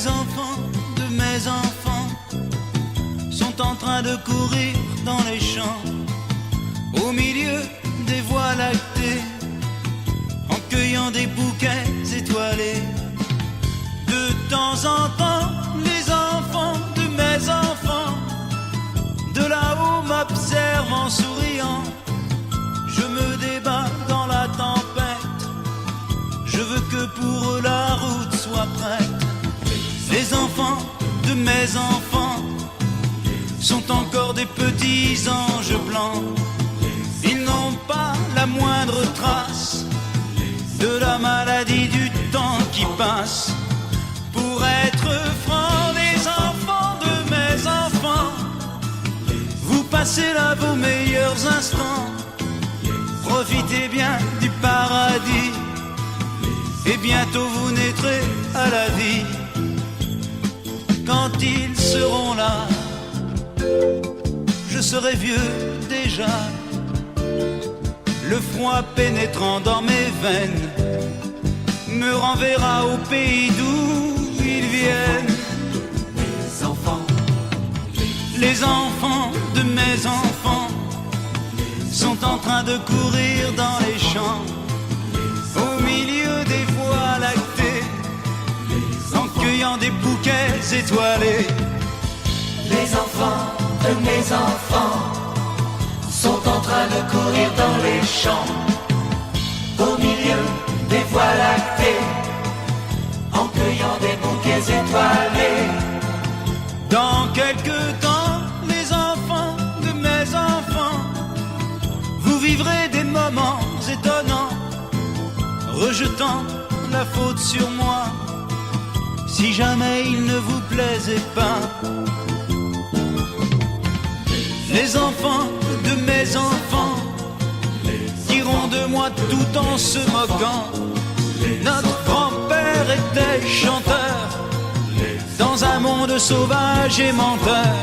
Les enfants de mes enfants sont en train de courir dans les champs, au milieu des voies lactées, en cueillant des bouquets étoilés. De temps en temps, les enfants de mes enfants, de là-haut m'observent en souriant. Je me débat dans la tempête, je veux que pour eux la route soit prête. Les enfants de mes enfants sont encore des petits anges blancs. Ils n'ont pas la moindre trace de la maladie du temps qui passe. Pour être franc, les enfants de mes enfants, vous passez là vos meilleurs instants. Profitez bien du paradis, et bientôt vous naîtrez à la vie. Quand ils seront là, je serai vieux déjà, le froid pénétrant dans mes veines me renverra au pays d'où ils viennent. Les enfants de mes enfants sont en train de courir dans les champs, au milieu des voies lactées, en cueillant des bouquets étoilés. Les enfants de mes enfants sont en train de courir dans les champs, au milieu des voies lactées, en cueillant des bouquets étoilés. Dans quelques temps, les enfants de mes enfants, vous vivrez des moments étonnants, rejetant la faute sur moi, si jamais il ne vous plaisait pas. Les enfants de mes enfants diront de moi tout en se moquant: notre grand-père était chanteur dans un monde sauvage et menteur.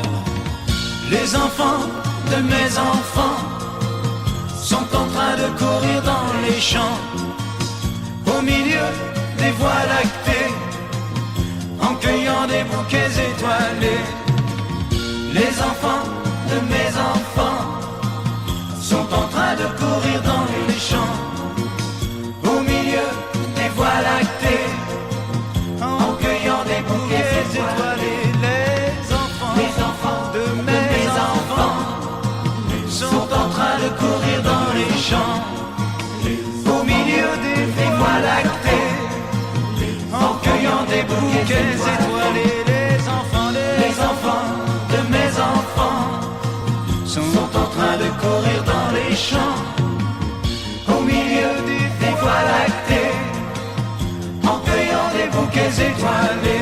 Les enfants de mes enfants sont en train de courir dans les champs, au milieu des voies lactées, en cueillant des bouquets étoilés. Les enfants de mes enfants sont en train de courir dans les champs, au milieu des voies lactées, en cueillant des bouquets étoilés. Les enfants de mes enfants sont en train de courir dans les champs, au milieu des voies lactées, en cueillant des bouquets étoilés. Les enfants de mes enfants sont en train de courir dans les champs, au milieu des voies lactées, en cueillant des bouquets étoilés.